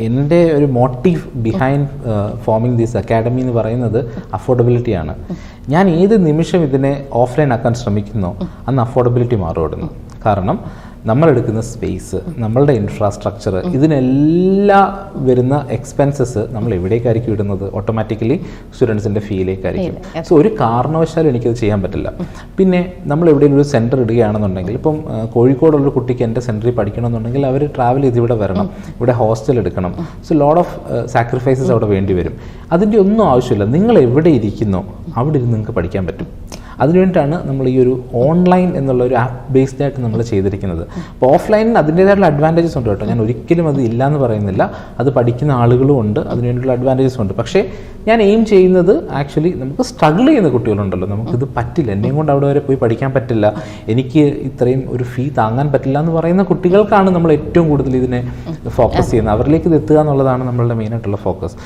എൻ്റെ ഒരു motive behind forming this academy എന്ന് പറയുന്നത് അഫോർഡബിലിറ്റിയാണ്. ഞാൻ ഏത് നിമിഷം ഇതിനെ ഓഫ്ലൈൻ ആക്കാൻ ശ്രമിക്കുന്നോ അന്ന് അഫോർഡബിലിറ്റി മാറുപടുന്നു. കാരണം നമ്മളെടുക്കുന്ന സ്പേസ്, നമ്മളുടെ ഇൻഫ്രാസ്ട്രക്ചർ, ഇതിനെല്ലാം വരുന്ന എക്സ്പെൻസസ് നമ്മൾ എവിടേക്കായിരിക്കും ഇടുന്നത്? ഓട്ടോമാറ്റിക്കലി സ്റ്റുഡൻസിൻ്റെ ഫീയിലേക്കായിരിക്കും. സോ ഒരു കാരണവശാലും എനിക്കത് ചെയ്യാൻ പറ്റില്ല. പിന്നെ നമ്മൾ എവിടെയെങ്കിലും ഒരു സെൻറ്റർ ഇടുകയാണെന്നുണ്ടെങ്കിൽ, ഇപ്പം കോഴിക്കോടുള്ളൊരു കുട്ടിക്ക് എൻ്റെ സെൻറ്ററിൽ പഠിക്കണമെന്നുണ്ടെങ്കിൽ അവർ ട്രാവൽ ചെയ്ത് ഇവിടെ വരണം, ഇവിടെ ഹോസ്റ്റൽ എടുക്കണം. സോ ലോട്ട് ഓഫ് സാക്രിഫൈസസ് അവിടെ വേണ്ടി വരും. അതിൻ്റെ ഒന്നും ആവശ്യമില്ല. നിങ്ങൾ എവിടെ ഇരിക്കുന്നോ അവിടെ ഇരുന്ന് നിങ്ങൾക്ക് പഠിക്കാൻ പറ്റും. അതിനുവേണ്ടിയിട്ടാണ് നമ്മൾ ഈ ഒരു ഓൺലൈൻ എന്നുള്ള ഒരു ആപ്പ് ബേസ്ഡ് ആയിട്ട് നമ്മൾ ചെയ്തിരിക്കുന്നത്. അപ്പോൾ ഓഫ്ലൈനിന് അതിൻ്റേതായിട്ടുള്ള അഡ്വാൻറ്റേജസ് ഉണ്ട് കേട്ടോ, ഞാൻ ഒരിക്കലും അത് ഇല്ല എന്ന് പറയുന്നില്ല. അത് പഠിക്കുന്ന ആളുകളും ഉണ്ട്, അതിനുവേണ്ടിയുള്ള അഡ്വാൻറ്റേജസ് ഉണ്ട്. പക്ഷേ ഞാൻ എയിം ചെയ്യുന്നത് ആക്ച്വലി നമുക്ക് സ്ട്രഗിൾ ചെയ്യുന്ന കുട്ടികളുണ്ടല്ലോ, നമുക്കിത് പറ്റില്ല, എന്നെയും കൊണ്ട് അവിടെ വരെ പോയി പഠിക്കാൻ പറ്റില്ല, എനിക്ക് ഇത്രയും ഒരു ഫീ താങ്ങാൻ പറ്റില്ല എന്ന് പറയുന്ന കുട്ടികൾക്കാണ് നമ്മൾ ഏറ്റവും കൂടുതൽ ഇതിനെ ഫോക്കസ് ചെയ്യുന്നത്. അവരിലേക്ക് ഇത് എത്തുക എന്നുള്ളതാണ് നമ്മളുടെ മെയിനായിട്ടുള്ള ഫോക്കസ്.